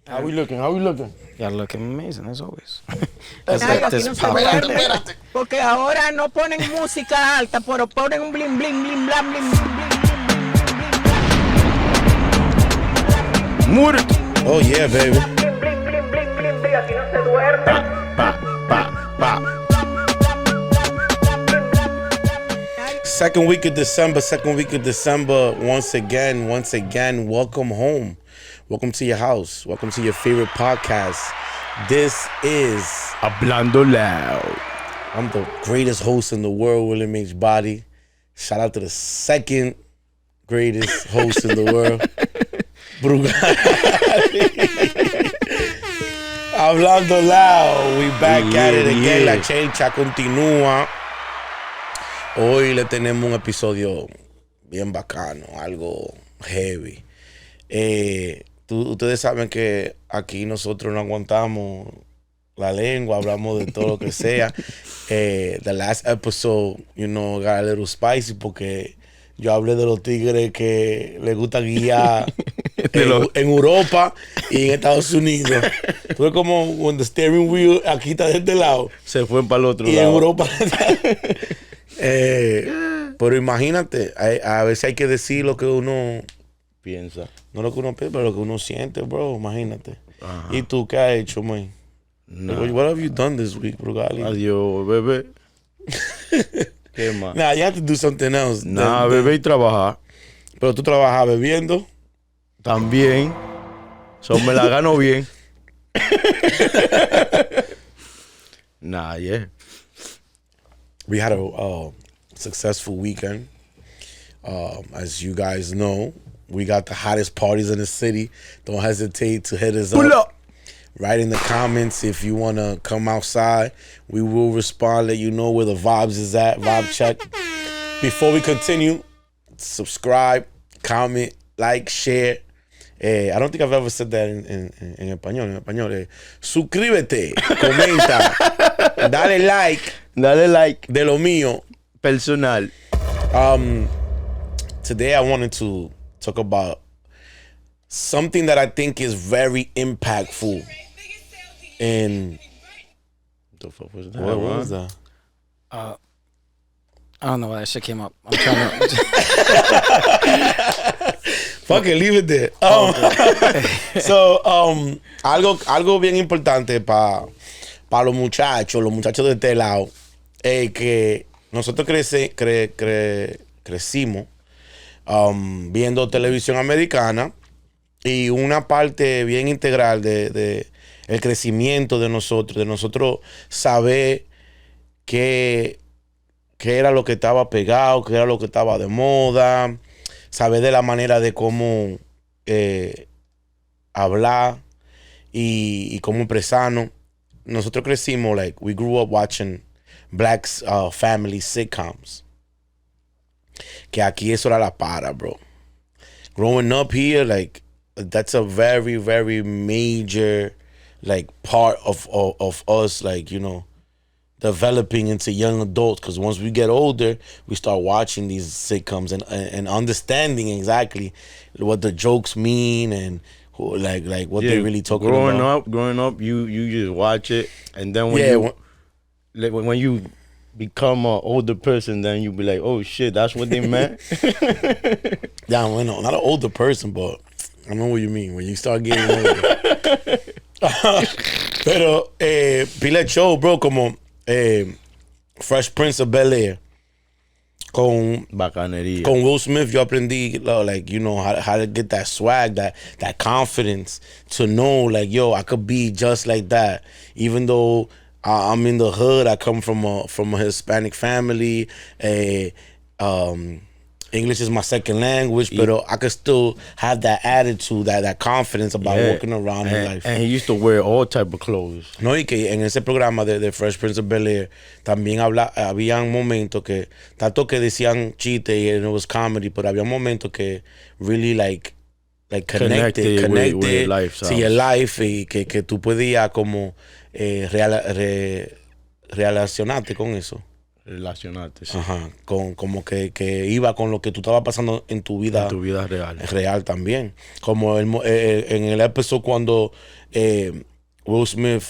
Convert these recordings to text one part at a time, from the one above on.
How we looking? How we looking? Y'all looking amazing as always. Aquí no se duerme, porque ahora no ponen música alta, pero ponen un bling bling bling blam bling bling bling. Mur. Oh yeah, baby. Aquí no se duerme. Pa. Second week of December. Once again, welcome home. Welcome to your house. Welcome to your favorite podcast. This is Hablando loud. I'm the greatest host in the world, William H. Body. Shout out to the second greatest host in the world, Brugal. Hablando loud. We back at it again. La chelcha continúa. Hoy le tenemos un episodio bien bacano, algo heavy. Ustedes saben que aquí nosotros no aguantamos la lengua, hablamos de todo lo que sea. The last episode, got a little spicy porque yo hablé de los tigres que les gusta guiar en Europa y en Estados Unidos. Fue como when the steering wheel aquí está de este lado. Se fue para el otro y lado. En Europa. Pero imagínate, a veces hay que decir lo que uno piensa. No lo que uno piensa, pero lo que uno siente, bro. Imagínate. Ajá. ¿Y tú qué has hecho, man? Nah. What have you done this week, Brugali? Adiós, bebé. ¿Qué más? Nah, you have to do something else. Nah, bebé y trabajar. Pero tú trabajas bebiendo. También. Me la gano bien. Nah, yeah. We had a successful weekend. As you guys know, we got the hottest parties in the city. Don't hesitate to hit us Pull up. Write in the comments if you want to come outside. We will respond, let you know where the vibes is at. Vibe check. Before we continue, subscribe, comment, like, share. I don't think I've ever said that in español. En español, suscríbete, comenta, dale like de lo mío. Personal. Today I wanted to talk about something that I think is very impactful. And The fuck was that? what was that? I don't know why that shit came up. I'm trying to. Fuck it, leave it there. So, algo bien importante para los muchachos de este lado, es que nosotros crecimos viendo televisión americana y una parte bien integral de el crecimiento de nosotros saber qué era lo que estaba pegado, qué era lo que estaba de moda, saber de la manera de cómo hablar y cómo expresarnos. Nosotros crecimos, we grew up watching black family sitcoms. Que aquí eso era la para, bro. Growing up here, that's a very, very major, part of us, developing into young adults. Because once we get older, we start watching these sitcoms and understanding exactly what the jokes mean and what they're really talking about. Growing up, you just watch it, and then when you become an older person, then you be like, oh shit, that's what they meant. Yeah, well, not an older person, but I know what you mean. When you start getting older. Pero pila de show, bro, como Fresh Prince of Bel-Air con Bacanería. Con Will Smith, yo aprendí how to get that swag, that confidence to know I could be just like that, even though I'm in the hood. I come from a Hispanic family. English is my second language, but I could still have that attitude, that confidence about walking around in life. And he used to wear all type of clothes. No, y que en ese programa de Fresh Prince of Bel-Air también habían momentos que, tanto que decían chiste y it was comedy, pero había momentos que really connected with life, to your life y que tú podías como relacionarte con eso. Relacionarte, sí. Ajá, como que iba con lo que tú estabas pasando en tu vida. En tu vida real. Real también. Como en el episodio cuando Will Smith,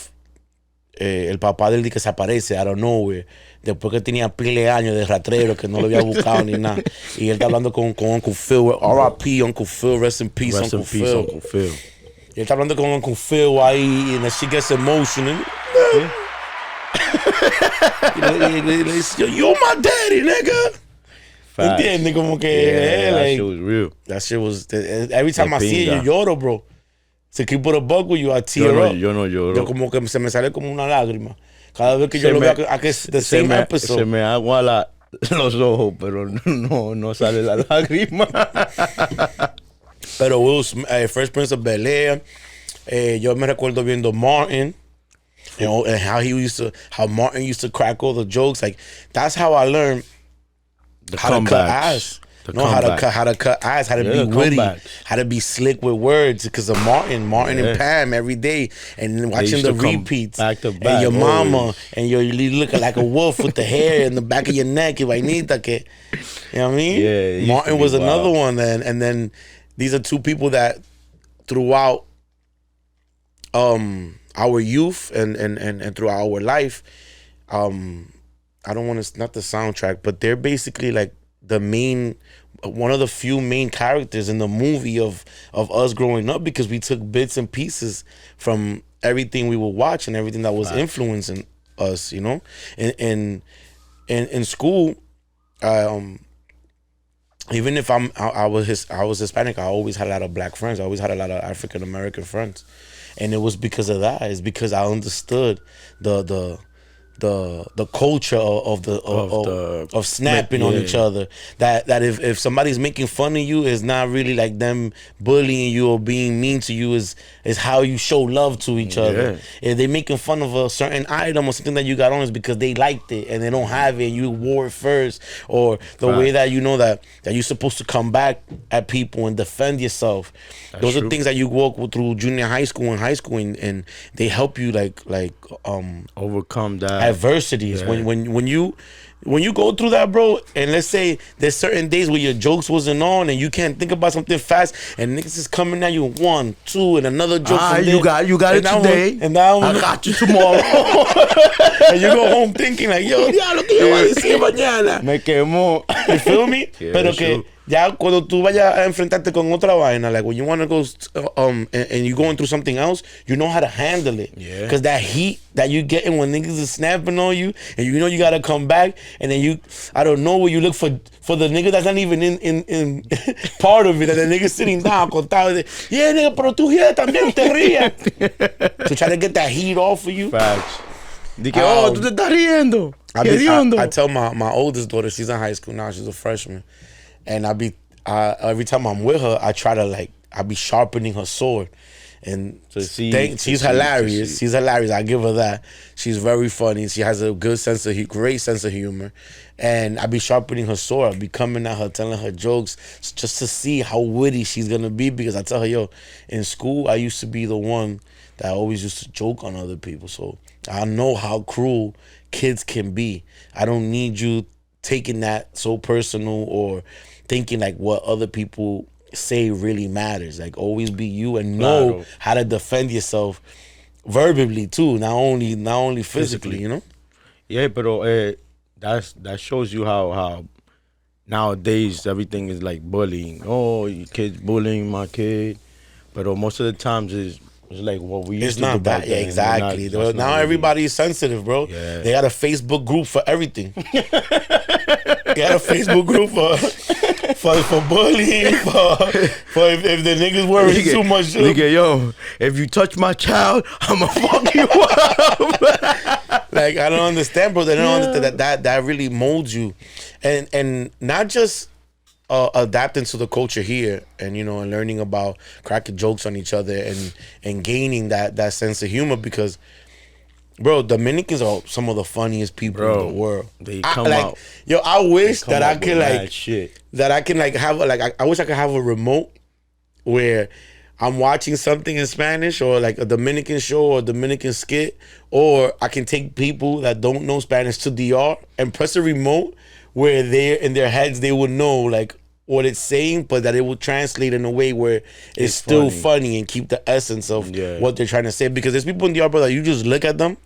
el papá del que se aparece out of nowhere, después que tenía pile de años de ratrero que no lo había buscado ni nada. Y él está hablando con Uncle Phil, R.I.P. Uncle Phil, rest in peace, Rest Uncle in peace, Phil. Uncle Phil. Y él está hablando con Uncle Phil ahí, and she gets emotional. Y le dice, you're my daddy, nigga. Facts. ¿Entiendes? Como que Yeah, that like, shit was real. that shit was every time Me I see it, pinga. yo lloro, bro. To keep it a buck with you, I tear up. Yo no lloro. Yo como que se me sale como una lágrima. Cada vez que yo Se lo me- veo, a que es the same episode. Se me agua los ojos, pero no sale la lágrima. Pero Will Smith, Fresh Prince of Bel-Air, yo me recuerdo viendo Martin, you know, and how Martin used to crack all the jokes. Like, that's how I learned The how to cut comebacks. eyes. The No, how to comeback. cut eyes, how to Yeah, be the witty, comebacks. how to be slick with words because of Martin Yeah. and Pam every day, and watching used the to come repeats, back to and back, your mama, always. and you looking like a wolf with the hair in the back of your neck, y vainita que, you know what I mean? Yeah, it used Martin to be was another wild. one, and then these are two people that throughout our youth and throughout our life, I don't want to, not the soundtrack, but they're basically like one of the few main characters in the movie of us growing up, because we took bits and pieces from everything we would watch and everything that was influencing us, you know. And in school, even if I was Hispanic, I always had a lot of black friends. I always had a lot of African American friends, and it was because of that. It's because I understood the culture of snapping on each other. That if somebody's making fun of you, it's not really like them bullying you or being mean to you. Is how you show love to each other. If they making fun of a certain item or something that you got on, is because they liked it and they don't have it and you wore it first, or the way that you know that you're supposed to come back at people and defend yourself. Those are things that you walk through junior high school and high school, and they help you like Overcome that. adversities. When you go through that, bro, and let's say there's certain days where your jokes wasn't on and you can't think about something fast, and niggas is coming at you 1, 2, and another joke. From you got it today. And that one, I got you tomorrow. and you go home thinking like, yo, diablo, que yo voy a decir mañana. Me quemó. You feel me? Yeah, Pero that's que true. ya cuando tú vayas a enfrentarte con otra vaina, like when you want to go and you're going through something else, you know how to handle it. Yeah. Because that heat that you getting when niggas is snapping on you, and you know you gotta come back, and then you, I don't know, where you look for the nigga that's not even in part of it, and the nigga sitting down contado, yeah, nigga, pero tú here también te rías. To try to get that heat off of you. Facts. Dije, tú te estás riendo. I tell my oldest daughter, she's in high school now, she's a freshman, and every time I'm with her, I try to I be sharpening her sword, and she's hilarious. She's hilarious. I give her that. She's very funny. She has a great sense of humor, and I be sharpening her sword. I be coming at her, telling her jokes just to see how witty she's gonna be, because I tell her, yo, in school I used to be the one that always used to joke on other people, so I know how cruel kids can be. I don't need you taking that so personal or thinking like what other people say really matters. Like, always be you and know how to defend yourself verbally too, not only physically, you know? Yeah, pero that shows you how nowadays everything is like bullying. Oh, your kid's bullying my kid. But most of the times it's like what we used It's to do not back that. Yeah, then. exactly. That's not Now really- everybody is sensitive, bro. Yeah. They got a Facebook group for everything. They got a Facebook group for bullying, for if the niggas worry too much. Nigga, yo, if you touch my child, I'ma fuck you up. Like, I don't understand, bro. They don't understand that really molds you, and not just adapting to the culture here, and and learning about cracking jokes on each other and gaining that sense of humor, because, bro, Dominicans are some of the funniest people in the world. They come out. Yo, I wish Come that I up could with mad shit. that I can have I wish I could have a remote where I'm watching something in Spanish or like a Dominican show or a Dominican skit, or I can take people that don't know Spanish to DR and press a remote where they in their heads they would know like what it's saying, but that it will translate in a way where it's still funny and keep the essence of what they're trying to say. Because there's people in DR, brother, you just look at them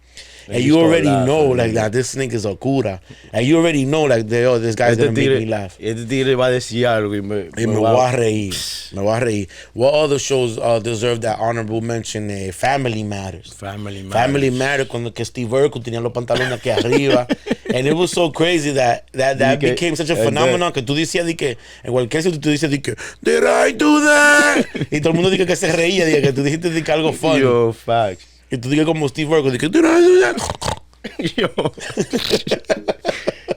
and you already know like that this nigga's a cura. And you already know like this guy's gonna make me laugh. Este tigre va a decir algo y me voy a reír. Me voy a reír. What other shows deserve that honorable mention? Family Matters. Family Matters cuando que Steve Urkel tenía los pantalones aquí arriba. And it was so crazy that became such a phenomenon que tú decías de que en cualquier sitio tú dices de que did I do that? Y todo el mundo dice que se reía de que tú dijiste de que algo funny. Yo, facts. Y tú dices como Steve Urkel de que did I do that?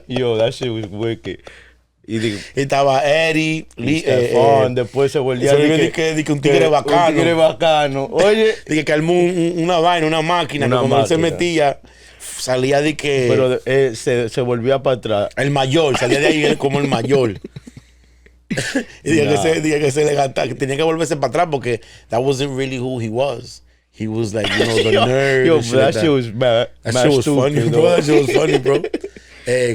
Yo, that shit was wicked. Y estaba Eddie, después se volvía de que un tigre bacano. Un tigre bacano. Oye. De que armó una vaina, una máquina, que cuando él se metía, salía de que... Pero se volvía para atrás. El mayor, salía de ahí como el mayor. Y dije que se le gastaba, que tenía que volverse para atrás porque that wasn't really who he was. He was like, you know, the nerd. Yo, that shit was mad. That shit was funny, bro. That shit was funny, bro.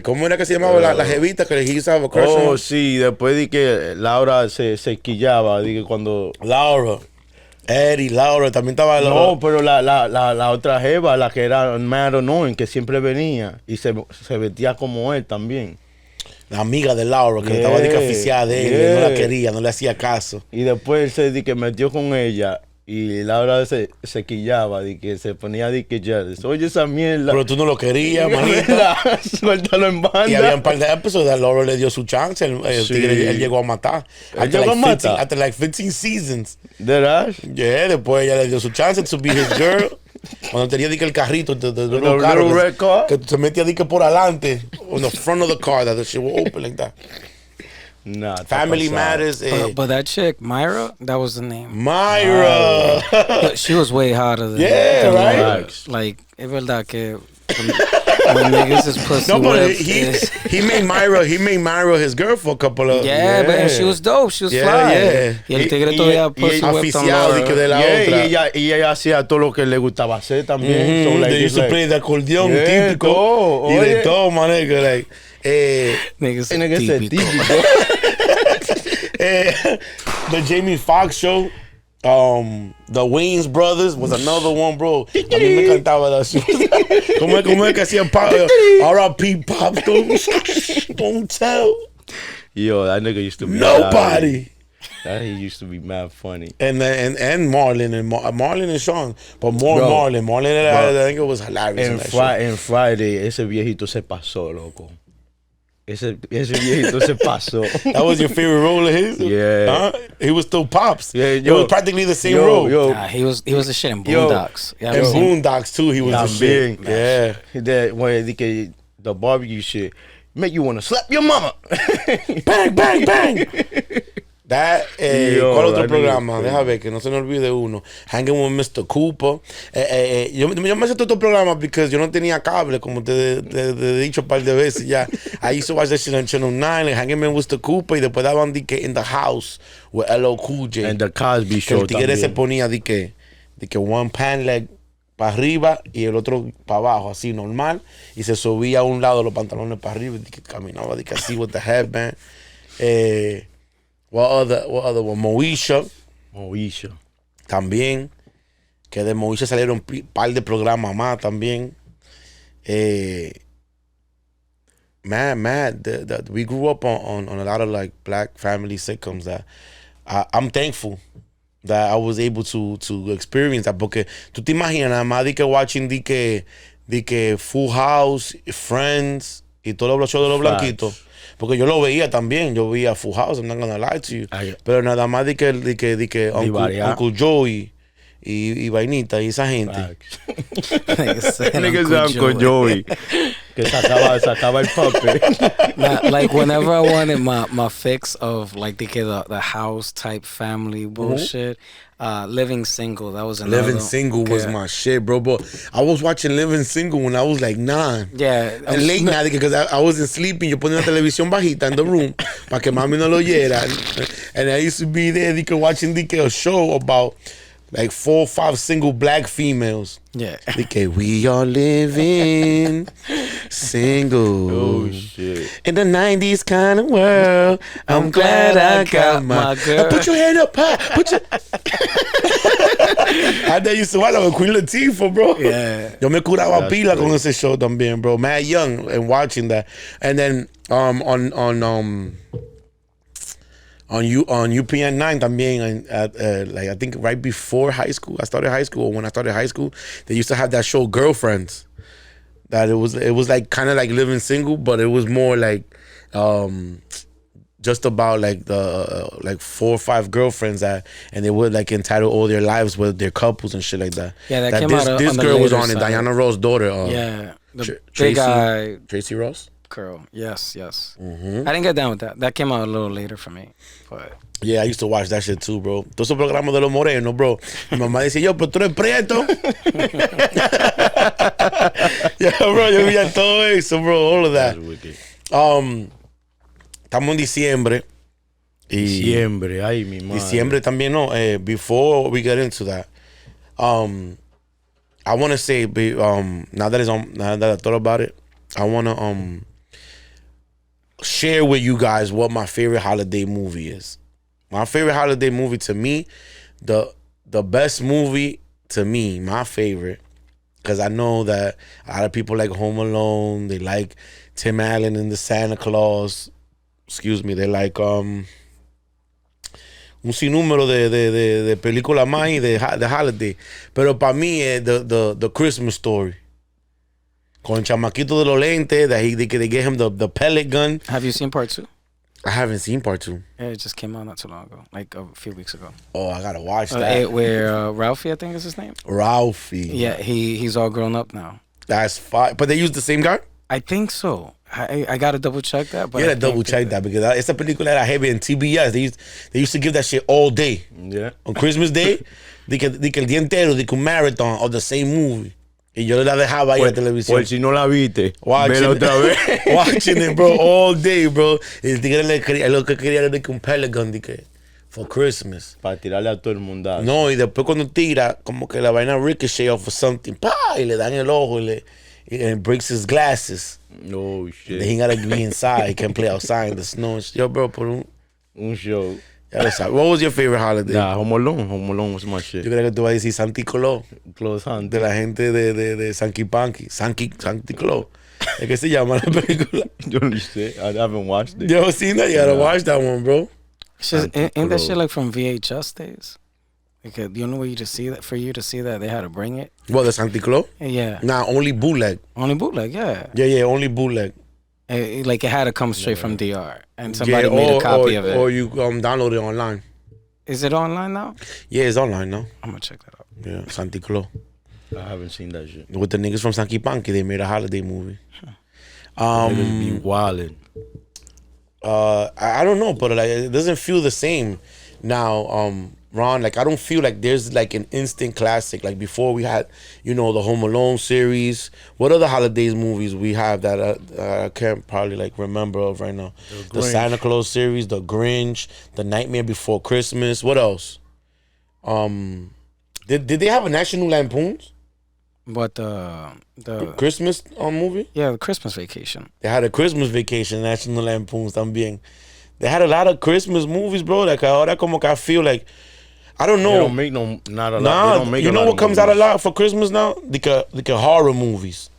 ¿Cómo era que se llamaba la jevita que le usaba a crush on? Oh, sí, después de que Laura se quillaba, de que cuando... Laura, también estaba... No, pero la otra jeva, la que era mad annoying, que siempre venía y se vestía como él también. La amiga de Laura, que estaba de que oficiada de él, no la quería, no le hacía caso. Y después él se que metió con ella. Y Laura se quillaba, de que se ponía de que jealous. Oye, esa mierda. Pero tú no lo querías, manita. Suéltalo en banda. Y había un par de episodios, Laura le dio su chance. El tigre, él llegó a matar. After like 15 seasons. ¿Verdad? Yeah, después ella le dio su chance to be his girl. Cuando tenía el carrito, the little red car. Que se metía por adelante. On the front of the car, that the shit will open like that. Nah, Family Matters. But that chick, Myra, that was the name. Myra. She was way hotter than right? Like, es verdad que when niggas is pussy he made Myra his girl for a couple of... Yeah, but she was dope. She was fly. Yeah. Y el tigre todavía pussy whipped on Laura. De la otra. Y ella hacía todo lo que le gustaba hacer también. So, like, they used to play de acordeón típico. Todo, y de todo, manejo. Like, niggas típico. The Jamie Foxx show, the Wayans Brothers was another one, bro. A mí me encantaba la show. ¿Cómo es que hacían R.I.P. Pop? Don't tell. Yo, that nigga used to be nobody. That he used to be mad funny. And Marlon and Sean, but more bro, Marlon, I think it was hilarious. En Friday, ese viejito se pasó, loco. Ese viejito se pasó. That was your favorite role of his? Yeah. He was still Pops. Yeah, it was practically the same role. Nah, he was the shit in Boondocks. And Boondocks too, he was the shit. Yeah. That when the barbecue shit make you want to slap your mama. Bang, bang, bang. ¿Cuál otro programa? Déjame ver, que no se me olvide uno. Hanging with Mr. Cooper. Yo me hice todo estos programas porque yo no tenía cable, como te he dicho un par de veces ya. I used to watch that shit on Channel 9, Hanging with Mr. Cooper, y después daban de que In the House with LL Cool J. And the Cosby Show también. El tigre se ponía de que one pan leg para arriba y el otro para abajo, así normal, y se subía a un lado los pantalones para arriba y de que caminaba de que así with the headband. What other one? Moesha. También. Que de Moesha salieron un par de programas más también. We grew up on a lot of like black family sitcoms that I'm thankful that I was able to experience that. Porque tú te imaginas nada más de que watching de que Full House, Friends y todos los shows de los blanquitos. Porque yo lo veía también, yo veía Full House, I'm not gonna lie to you. Pero nada más de que Uncle Joey y Vainita y esa gente. Niggas Uncle Joey. Que sacaba el puppet. Like whenever I wanted my fix of like the house type family bullshit, Living Single. That was another. Living Single was my shit, bro. But I was watching Living Single when I was like 9. Yeah. And late night, because I wasn't sleeping. Yo ponía la televisión bajita in the room para que mami no lo oyera. And I used to be there watching a show about like 4 or 5 single black females. Yeah. We are living single. Oh shit. In the 90s kind of world. I'm glad I got my girl. Put your hand up high. Put your... I used to watch that with Queen Latifah, bro. Yeah. Yo me curaba That's pila con great. ese show también, bro. Mad young and watching that. And then on UPN 9 también, like I think right before high school, I started high school, or when I started high school, they used to have that show Girlfriends. That it was like kind of like Living Single, but it was more like just about like the like 4 or 5 girlfriends and they would like entitle all their lives with their couples and shit like that. Yeah, that came this, out this on the girl was later on it, side. Diana Ross' daughter. Yeah. The Tracy, big eye Tracy Ross. girl. Yes. Mm-hmm. I didn't get down with that. That came out a little later for me. But Yeah, I used to watch that shit too, bro. Todos esos programas de los morenos, bro. Mi mamá decía, yo, pero tú eres prieto. Yeah, bro, yo veía todo eso, bro, all of that. That's wicked. Estamos en diciembre. Diciembre, ay mi madre. Diciembre también, no. Before we get into that, I want to say, now that I thought about it, I want to share with you guys what my favorite holiday movie is. My favorite holiday movie to me, the best movie to me, my favorite, because I know that a lot of people like Home Alone, they like Tim Allen and the Santa Claus. Excuse me, they like un sinnúmero de películas más y de holiday. Pero para mí es the Christmas Story. Con el chamaquito de los lentes, that they gave him the pellet gun. have you seen part 2? I haven't seen part 2. Yeah, it just came out not too long ago, like a few weeks ago. Oh, I gotta watch that. Where Ralphie, I think is his name. Ralphie. Yeah, he's all grown up now. That's fine. But they use the same guy? I think so. I gotta double check that. But You I gotta double think check that because esa película era heavy en TBS. They used to give that shit all day. Yeah. On Christmas Day, di que el día entero, di que un marathon of the same movie. Y yo la dejaba ahí en la televisión. Pues si no la viste, Watching vela otra vez. Watching it, bro, all day, bro. Y el tigre lo que quería era de que un pellet gun, di que, for Christmas. Para tirarle a todo el mundo. No, y después cuando tira, como que la vaina ricochet off of something, pa, y le dan el ojo and it breaks his glasses. No shit. Then he gotta be inside. He can't play outside in the snow. And shit. Yo, bro, por Un show. ya lo sabes. What was your favorite holiday? Nah, Home Alone. Home Alone was my shit. Yo creo que tú vas a decir Santi Claus, Close Hunt. de la gente de Sanky Panky. Santi Claus. ¿Es que se llama la película? Yo no sé. I haven't watched it. You ever seen that? You gotta watch that one, bro. ain't that shit like from VHS days? Like, the only way for you to see that, they had to bring it. What, the Santi Claus? Yeah, Nah, only bootleg. only bootleg. Yeah, Yeah, only bootleg. like it had to come straight from DR, and somebody made a copy of it. Or you download it online. Is it online now? Yeah, it's online now. I'm gonna check that out. Yeah, Santi Claus. I haven't seen that shit. With the niggas from Sanky Panky, they made a holiday movie. Niggas be wildin'. I don't know, but like it doesn't feel the same now. Ron, like I don't feel like there's like an instant classic. Like before we had, the Home Alone series. What other holidays movies we have that I can't probably like remember of right now? The Santa Claus series, The Grinch, The Nightmare Before Christmas. What else? Did they have a National Lampoon's But the Christmas movie? yeah, the Christmas Vacation. They had a Christmas Vacation, National Lampoon's también. They had a lot of Christmas movies, bro. Like ahora como que I feel like, I don't know. They don't make not a lot. They Nah, don't make you a know lot what of comes out a movies. lot for Christmas now? The horror movies.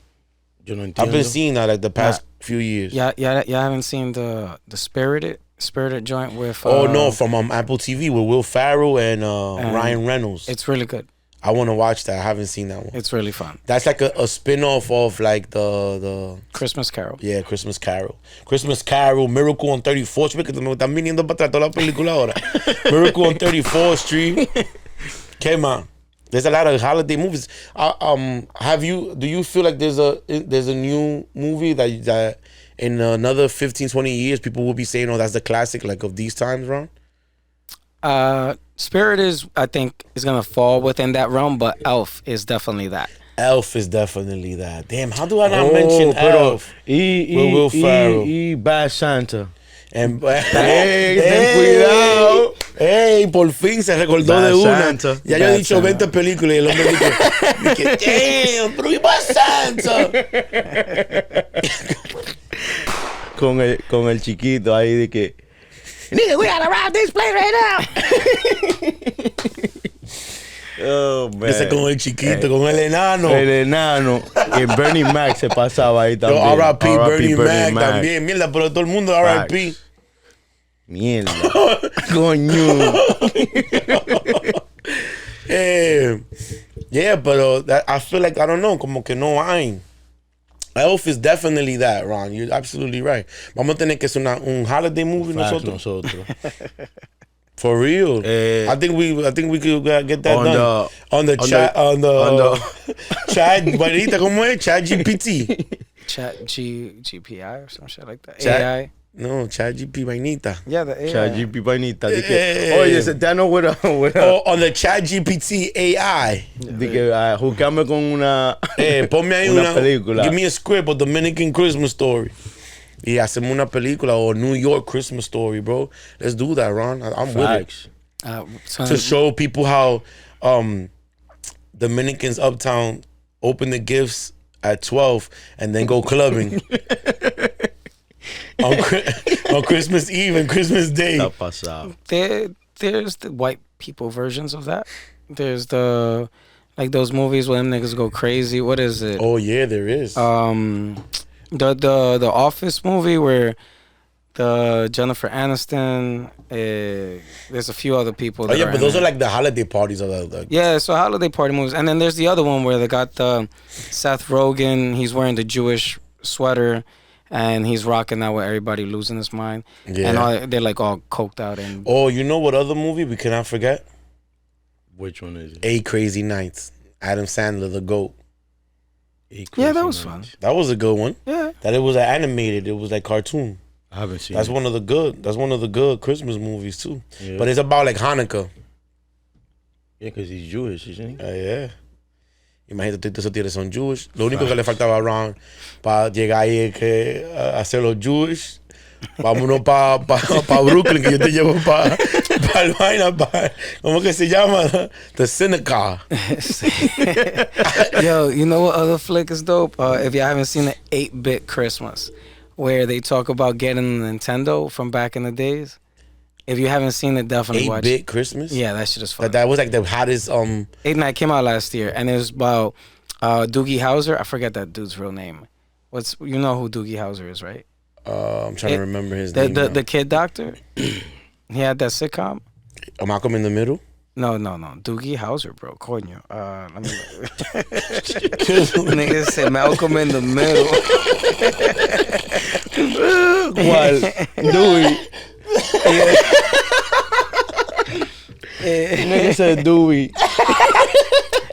Yo no I've entiendo. been seeing that like the past few years. Yeah, haven't seen the Spirited joint with. Oh no, from Apple TV with Will Ferrell and Ryan Reynolds. It's really good. I want to watch that. I haven't seen that one. It's really fun. That's like a spin-off of like the Christmas Carol. yeah, Christmas Carol. Christmas Carol, Miracle on 34th Street, que me están viniendo para atrás toda la película ahora. Miracle on 34th Street. Came on. There's a lot of holiday movies. Do you feel like there's a new movie that in another 15, 20 years people will be saying, oh, that's the classic like of these times, Ron? Spirit is, I think, is gonna fall within that realm, but Elf is definitely that. Elf is definitely that. Damn, how do I not mention Elf? With Will Ferrell. Bad Santa. En- Ten cuidado. ¡Ey! Por fin se recordó Bad de una. Santa. Ya yo he Bad dicho Santa. 20 películas y el hombre dice, damn, pero ¿y Bad Santa? Con el chiquito ahí de que, nigga, we gotta rob this place right now. Oh, man. Ese con el chiquito, con el enano. El enano. Y Bernie Mac se pasaba ahí también. R.I.P. Bernie Mac también. Mierda, pero todo el mundo R.I.P. Mierda. Coño. Yeah, pero I feel like, I don't know, como que no hay. Elf is definitely that, Ron. You're absolutely right. Vamos a tener que hacer un holiday movie nosotros. For real. I think we could get that done. On the chat Juanita, ¿cómo es? Chat GPT. Chat GPI or some shit like that. Chat- AI. No, Chat GPT vainita. Yeah, the AI. Chat GP vainita. De que, oye, se te with a On the Chat GPT AI. de que juzgame con una Ponme ahí una película. Give me a script of Dominican Christmas Story. Y hacemos una película o New York Christmas Story, bro. Let's do that, Ron. I'm with it. To show people how Dominicans uptown open the gifts at 12 and then go clubbing on Christmas Eve and Christmas Day. Está pasado. There's the white people versions of that. There's the like those movies where them niggas go crazy. What is it? Oh yeah, there is. The Office movie where the Jennifer Aniston. There's a few other people. Oh yeah, but those are like the holiday parties of the. Yeah, so holiday party movies, and then there's the other one where they got the Seth Rogen. He's wearing the Jewish sweater, and he's rocking that with everybody losing his mind. Yeah. And they're like all coked out and. Oh, you know what other movie we cannot forget? Which one is it? Eight Crazy Nights. Adam Sandler, the GOAT. Yeah, that was fun. That was a good one. Yeah. That it was animated. It was like cartoon. I haven't seen That's it. one of the good. That's one of the good Christmas movies too. Yeah. But it's about like Hanukkah. Yeah, because he's Jewish, isn't he? Yeah. Imagínate, esos tigres son Jewish. Lo único que le faltaba a Ron para llegar ahí es que hacer los Jewish. Vámonos para Brooklyn, que yo te llevo para el vaina, ¿cómo que se llama? The Synagogue. Yo, you know what other flick is dope? If you haven't seen the 8-Bit Christmas, where they talk about getting a Nintendo from back in the days. If you haven't seen it, definitely watch it. 8-Bit Christmas? Yeah, that shit is fun. That was like the hottest. 8-Night came out last year, and it was about Doogie Howser. I forget that dude's real name. You know who Doogie Howser is, right? I'm trying to remember his name. The kid doctor. He had that sitcom. Malcolm in the Middle? No. Doogie Howser, bro. Coño. Let me Nigga said Malcolm in the Middle. ¿Cuál? Dewey. Nigga said Dewey.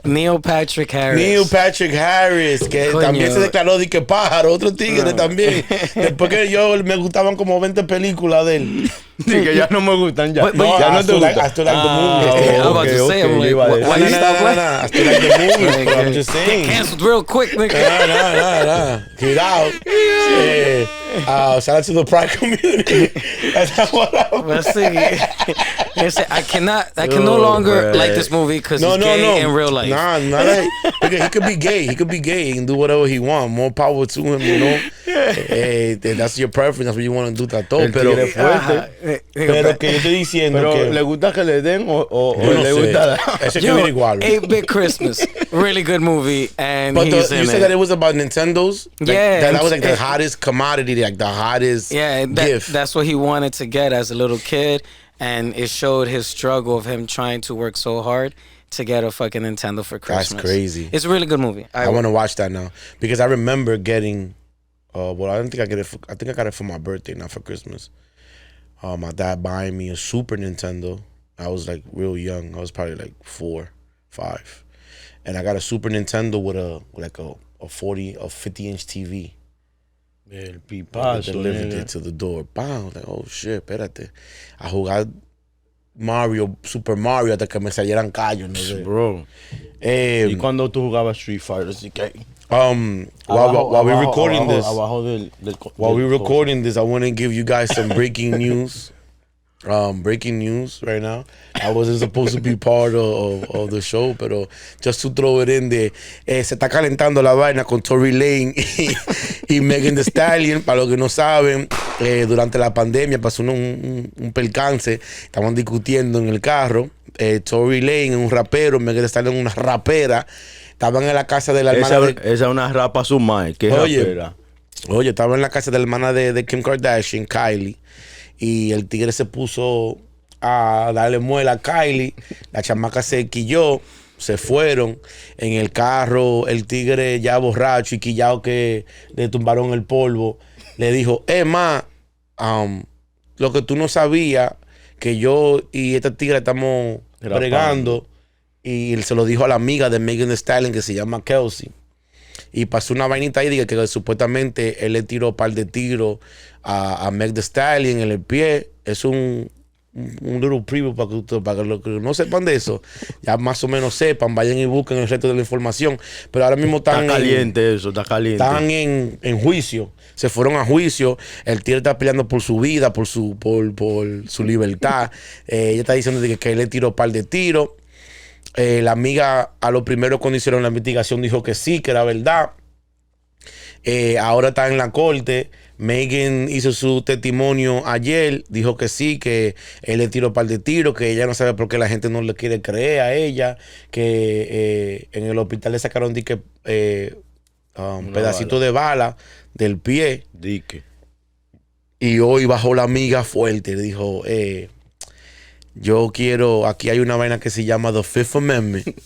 Neil Patrick Harris. Que Coño. también se declaró de que pájaro, otro tigre también. Después que me gustaban como 20 películas de él. Sí, que ya no me gustan ya. No, ya I no te still like gustan. the movie. I'm about to say, I'm like, why you stop playing? I still like the movie, but I'm just saying. Canceled real quick, nigga. Nah. Cuidado. Yeah. Shout out to the Pride community. That's not what Let's see. I can no longer like this movie because he's gay in real life. Nah, not like, because he could be gay. He could be gay and do whatever he wants. More power to him, you know. Hey, that's your preference. That's what you want to do. El tigre fuerte. Pero que yo estoy diciendo Pero que le gusta que le den o yo no le sé. gusta Ese que Yo, viene igual. 8-Bit Christmas, really good movie, and But he's you in said it. that it was about Nintendos? Like, Yeah. that was like the hottest commodity, like the hottest gift. That's what he wanted to get as a little kid, and it showed his struggle of him trying to work so hard to get a fucking Nintendo for Christmas. That's crazy. It's a really good movie. I want to watch that now because I remember getting. Well, I don't think I get it. I think I got it for my birthday, not for Christmas. My dad buying me a Super Nintendo. I was like real young. I was probably like 4, 5, and I got a Super Nintendo with a 50-inch TV. El I pipazo. delivered it to the door. Bam! Like, oh shit, espérate. A jugar Mario, Super Mario, hasta que me salieran callos, no sé. Bro. Eh, ¿Y cuando tú jugabas Street Fighter? Así que while we're recording this, abajo del while we're coso. recording this, I want to give you guys some breaking news. Breaking news right now. I wasn't supposed to be part of the show, pero just to throw it in there. Se está calentando la vaina con Tory Lane y Megan Thee Stallion. Para los que no saben, durante la pandemia pasó un percance. Estaban discutiendo en el carro. Tory Lane, un rapero, Megan Thee Stallion, una rapera. Estaban en la casa de la hermana Esa es una rapa su madre. ¿Qué rapera? Oye, estaba en la casa de la hermana de Kim Kardashian, Kylie. Y el tigre se puso a darle muela a Kylie. La chamaca se quilló. Se fueron. En el carro, el tigre ya borracho y quillado que le tumbaron el polvo. Le dijo, ma, lo que tú no sabías, que yo y esta tigre estamos bregando. Y él se lo dijo a la amiga de Megan Thee Stallion que se llama Kelsey. Y pasó una vainita ahí que supuestamente él le tiró un par de tiros a Meg Thee Stallion en el pie. Es un little preview para que los que no sepan de eso, ya más o menos sepan, vayan y busquen el resto de la información. Pero ahora mismo están está caliente está caliente. Están en juicio. Se fueron a juicio. El tío está peleando por su vida, por su libertad. Ella está diciendo que él le tiró un par de tiros. La amiga a lo primero cuando hicieron la investigación dijo que sí, que era verdad. Ahora está en la corte. Megan hizo su testimonio ayer. Dijo que sí, que él le tiró un par de tiros, que ella no sabe por qué la gente no le quiere creer a ella. Que en el hospital le sacaron pedacito de bala del pie. Dique. Y hoy bajó la amiga fuerte. Le dijo, yo quiero, aquí hay una vaina que se llama The Fifth Amendment,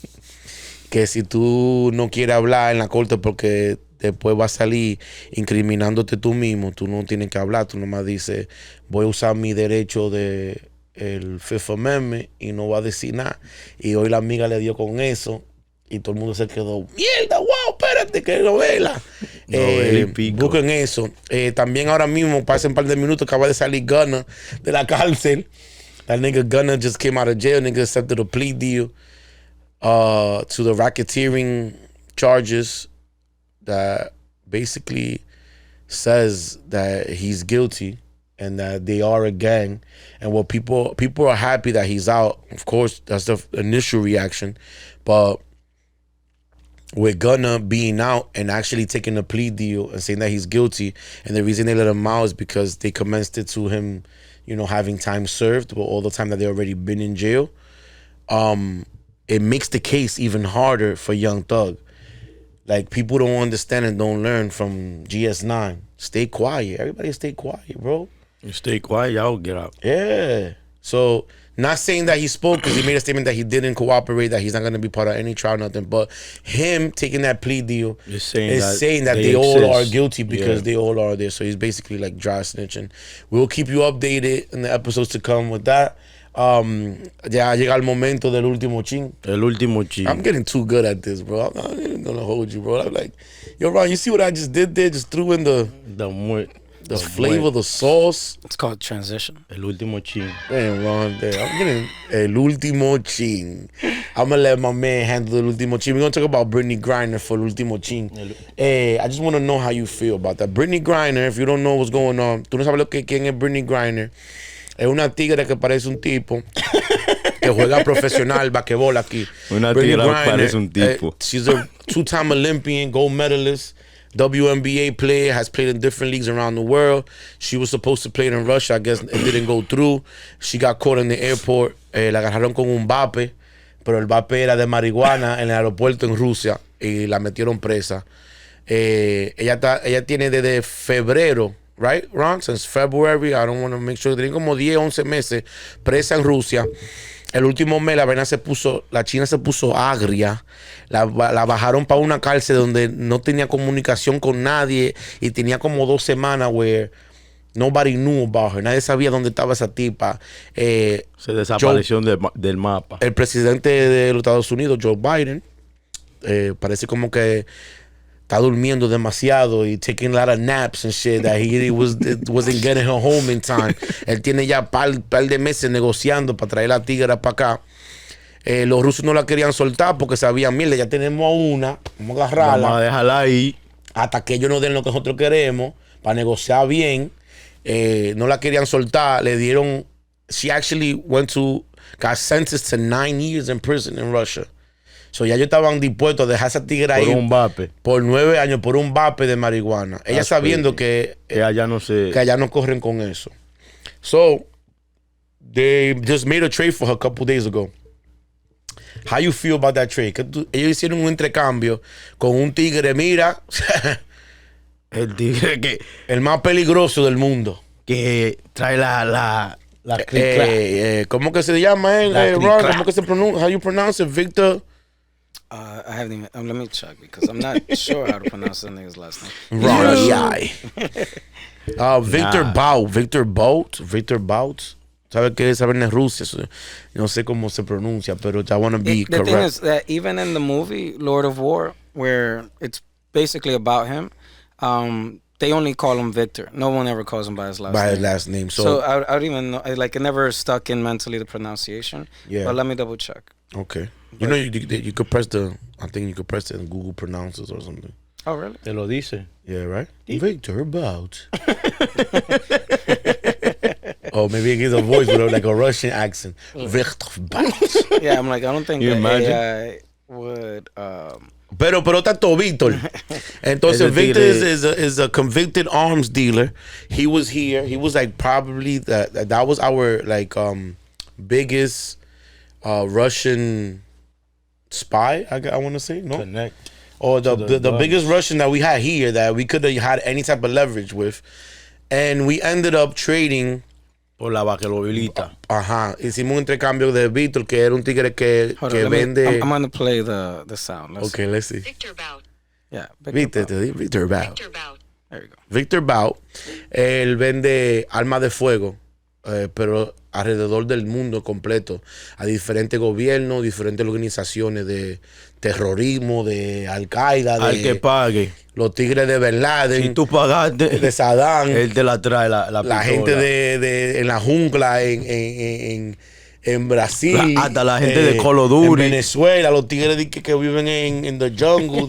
que si tú no quieres hablar en la corte porque después va a salir incriminándote tú mismo, tú no tienes que hablar, tú nomás dices, voy a usar mi derecho de el Fifth Amendment y no va a decir nada. Y hoy la amiga le dio con eso y todo el mundo se quedó, mierda, wow, espérate, qué novela. Busquen eso. También ahora mismo, pasen un par de minutos, acaba de salir Gunna de la cárcel. That nigga Gunna just came out of jail. Nigga accepted a plea deal to the racketeering charges that basically says that he's guilty and that they are a gang. And what people are happy that he's out. Of course, that's the initial reaction. But with Gunna being out and actually taking a plea deal and saying that he's guilty, and the reason they let him out is because they commenced it to him, you know, having time served, but all the time that they already been in jail. It makes the case even harder for Young Thug. Like, people don't understand and don't learn from GS9. Stay quiet. Everybody stay quiet, bro. You stay quiet, y'all get out. Yeah. So, not saying that he spoke because he made a statement that he didn't cooperate, that he's not going to be part of any trial, nothing. But him taking that plea deal is saying that they all are guilty because they all are there. So he's basically like dry snitching. We'll keep you updated in the episodes to come with that. Ya llega el momento del último chin. El último chin. I'm getting too good at this, bro. I'm not even going to hold you, bro. I'm like, yo, Ron, you see what I just did there? Just threw in the flavor, the sauce. It's called transition. El último chin. Damn, Ron, there. I'm getting el último chin. I'm going to let my man handle el último chin. We're going to talk about Brittany Griner for el último chin. I just want to know how you feel about that. Brittany Griner, if you don't know what's going on, tú no sabes quién es Brittany Griner. Es una tigre que parece un tipo que juega profesional basquetbol aquí. Una tigre que parece un tipo. She's a two-time Olympian, gold medalist, WNBA player, has played in different leagues around the world. She was supposed to play in Russia. I guess it didn't go through. She got caught in the airport. La agarraron con un vape, pero el vape era de marihuana en el aeropuerto en Rusia y la metieron presa. Ella tiene desde febrero, right, Ron? Since February, I don't want to make sure. Tienen como 10, 11 meses presa en Rusia. El último mes la China se puso agria. La bajaron para una cárcel donde no tenía comunicación con nadie y tenía como 2 semanas where nobody knew about her. Nadie sabía dónde estaba esa tipa. Se desapareció del mapa. El presidente de los Estados Unidos, Joe Biden, parece como que está durmiendo demasiado y taking a lot of naps and shit that he wasn't getting her home in time. Él tiene ya par de meses negociando para traer la tigra para acá. Los rusos no la querían soltar porque sabían, mira, ya tenemos una, vamos a agarrarla. Vamos a dejarla ahí. Hasta que ellos nos den lo que nosotros queremos para negociar bien. No la querían soltar. Le dieron, she actually got sentenced to 9 years in prison in Russia. So ya ellos estaban dispuestos a dejar esa tigre ahí. Por un vape. Por 9 años, por un vape de marihuana. Ella sabiendo que allá no que allá no corren con eso. So, they just made a trade for her a couple days ago. How you feel about that trade? Ellos hicieron un intercambio con un tigre, mira, el tigre que el más peligroso del mundo. Que trae la ¿cómo que se llama él? Ron, ¿cómo que se pronuncia? How you pronounce it? Victor? I haven't even. Let me check because I'm not sure how to pronounce the nigga's last name. Ron, Victor Bout. ¿Sabe qué? Saben en Rusia. No sé cómo se pronuncia, pero I want to be the correct. thing is that even in the movie Lord of War, where it's basically about him, they only call him Victor. No one ever calls him by his last name. So I don't even know. Like, it never stuck in mentally the pronunciation. Yeah. But let me double check. Okay. You know, you could press I think you could press it and Google pronounces or something. Oh, really? Te lo dice. Yeah, right? Victor Bout. Oh, maybe it gives a voice with like a Russian accent. Victor Bout. Yeah, I'm like, I don't think You the imagine? AI would. Pero tanto Víctor. Entonces, Victor is a convicted arms dealer. He was here. He was like probably that was our like biggest Russian spy. I want to say no. Connect. Or the biggest Russian that we had here that we could have had any type of leverage with, and we ended up trading. Por la vaquerovilita. Ajá. Hicimos un intercambio de Víctor, que era un tigre que vende. I'm gonna play the sound. Okay, let's see. Victor Bout. Yeah. Victor Bout. Victor Bout. There you go. Victor Bout, él vende armas de fuego, pero alrededor del mundo completo, a diferentes gobiernos, diferentes organizaciones de terrorismo, de Al-Qaeda, Al que pague. Los tigres de Bin Laden, Si tú pagaste, de Saddam, él te la trae la la gente en la jungla, en Brasil, hasta la gente de Call of Duty, en Venezuela, los tigres que viven en the jungle,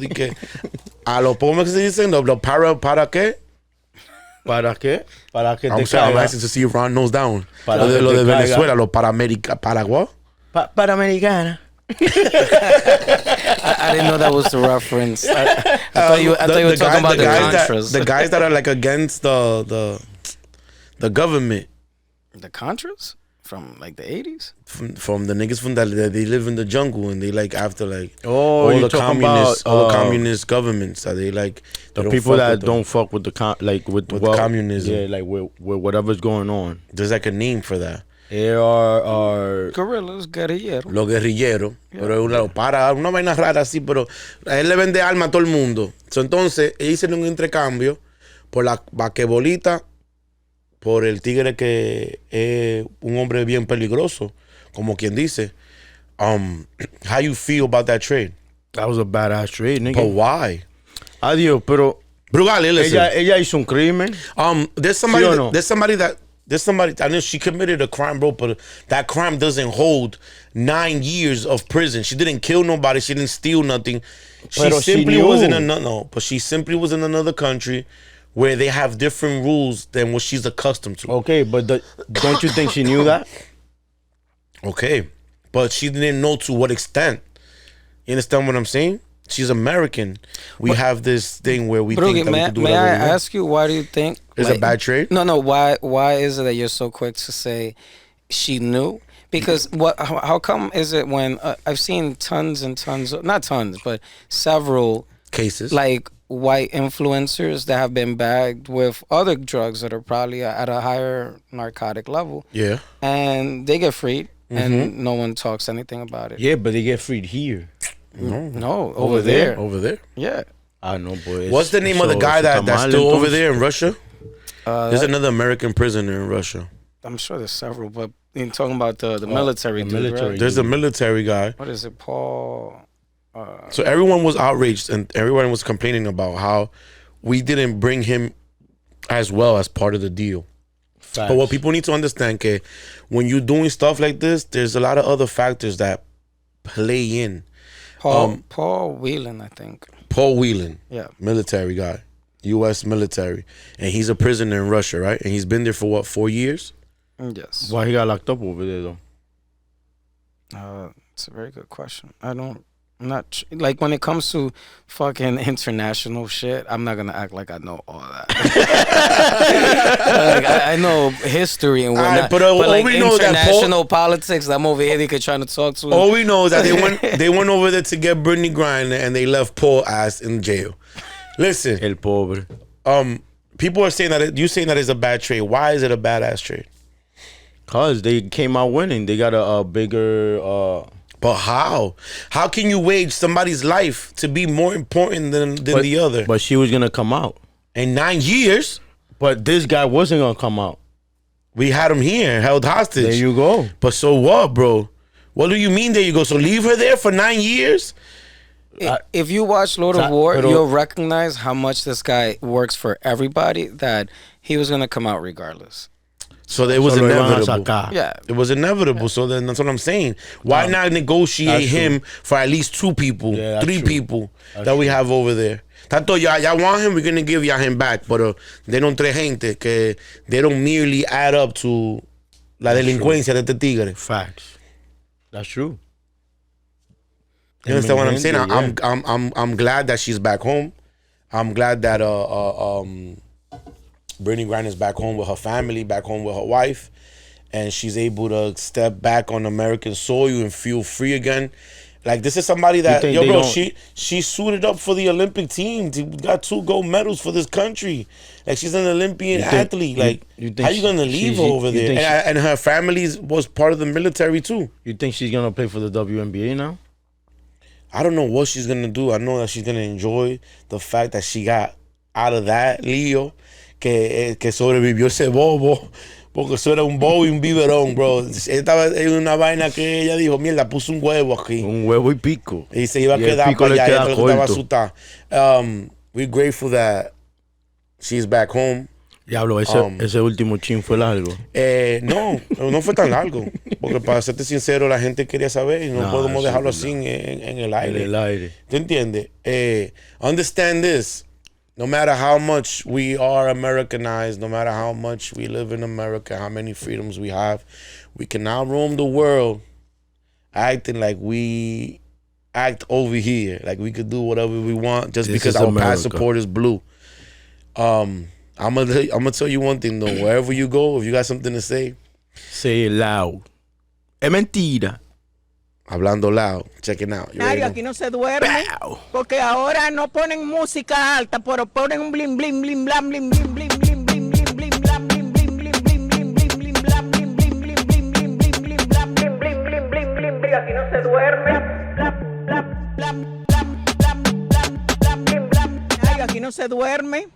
a los ¿cómo que se dicen? Los ¿para qué? ¿Para qué? Para que te I'm caiga. asking to see if Ron knows down. Para lo que de te Venezuela, caiga. los Paraguay. Para americana. I didn't know that was the reference. I thought you were talking about the Contras. The guys that are like against the government. The Contras? From like the 80s? From the niggas from that they live in the jungle and they like after like Oh, all you the talking communist about, all the communist governments that they like the they people that fuck don't fuck with with communism. Yeah, like with whatever's going on. There's like a name for that. They are Guerrillas, guerrilleros. Los guerrilleros, pero es una vaina rara así, pero a él le vende arma a todo el mundo. So, entonces, ellos hicieron un intercambio por la vaquebolita, por el tigre que es un hombre bien peligroso, como quien dice. How you feel about that trade? that was a badass trade, nigga. But why? Adiós, pero Brugal, listen. ella hizo un crimen. There's somebody. ¿Sí o no? There's somebody. I know she committed a crime, bro, but that crime doesn't hold 9 years of prison. She didn't kill nobody. She didn't steal nothing. She Pero she simply knew. was in but she simply was in another country where they have different rules than what she's accustomed to. Okay, but don't you think she knew that? Okay, but she didn't know to what extent. You understand what I'm saying? She's American. We have this thing where we think that we can do may whatever I we want. ask you, why do you think It's a bad trade? No. Why is it that you're so quick to say she knew? Because how come is it when I've seen tons and tons, not tons, but several Cases. like white influencers that have been bagged with other drugs that are probably at a higher narcotic level, Yeah. and they get freed, and no one talks anything about it. Yeah, but they get freed here. No, over there. Over there. Yeah. I know, boy. What's the name of the guy that's still over there in Russia? There's another American prisoner in Russia. I'm sure there's several, but you're talking about the military dude, military. right? There's a military guy. What is it, Paul? So everyone was outraged and everyone was complaining about how we didn't bring him as well as part of the deal. Facts. But what people need to understand, que when you're doing stuff like this, there's a lot of other factors that play in. Paul Whelan, I think. Paul Whelan, Yeah, military guy, U.S. military, and he's a prisoner in Russia, right? And he's been there for what, 4 years? yes. Why he got locked up over there though? It's a very good question. I'm not like when it comes to fucking international shit. I'm not gonna act like I know all that. Like, I know history and whatnot, but like we know that international politics, I'm over here trying to talk to. All we know is that they went over there to get Brittany Griner and they left Paul ass in jail. Listen, El pobre. people are saying that you saying that it's a bad trade. Why is it a badass trade? Cause they came out winning. They got a bigger. But how? How can you wage somebody's life to be more important than the other? But she was gonna come out In 9 years, but this guy wasn't gonna come out. we had him here, held hostage. There you go. But so what, bro? What do you mean there you go? So leave her there for 9 years? If you watch Lord of War, you'll recognize how much this guy works for everybody, that he was gonna come out regardless. So it was inevitable. Yeah, It was inevitable. So then that's what I'm saying. Why not negotiate him for at least 2 people, 3 people that we have over there? Tanto y'all want him, we're gonna give y'all him back. But they don't tres gente que they don't merely add up to la delincuencia de este tigre. Facts. That's true. You understand what I'm saying? I'm glad that she's back home. I'm glad that Brittany Griner's back home with her family, back home with her wife, and she's able to step back on American soil and feel free again. Like, this is somebody that, yo, bro, she suited up for the Olympic team. She got 2 gold medals for this country. Like, she's an Olympian athlete. Like, how you gonna leave her over there? And her family was part of the military too. You think she's gonna play for the WNBA now? I don't know what she's gonna do. I know that she's gonna enjoy the fact that she got out of that lío, que sobrevivió ese bobo, porque eso era un bobo y un biberón, bro. Estaba en una vaina que ella dijo, mierda, puso un huevo aquí. Un huevo y pico. Y se iba a quedar para allá, ella estaba asustada. We're grateful that she's back home. Diablo, ese último chin fue largo. No fue tan largo. Porque para serte sincero, la gente quería saber y no podemos dejarlo así en el aire. En el aire. ¿Tú entiendes? Understand this. No matter how much we are Americanized, no matter how much we live in America, how many freedoms we have, we can now roam the world acting like we act over here. Like we could do whatever we want just because our passport is blue. I'm gonna tell you one thing though. Wherever you go, if you got something to say it loud. Es mentira. Hablando loud. Check it out. Mario, aquí no se duerme. Porque ahora no ponen música alta, pero ponen un blim blim blim blam blim blim blim blim blim blim blim blam blim blim blim blim blim blim blim blam blim blim blim blim blim blim blim blam blim blim blim blim blim blim. Aquí no se duerme. Blam blam blam blam blam blam blam blam blam. Mario, aquí no se duerme.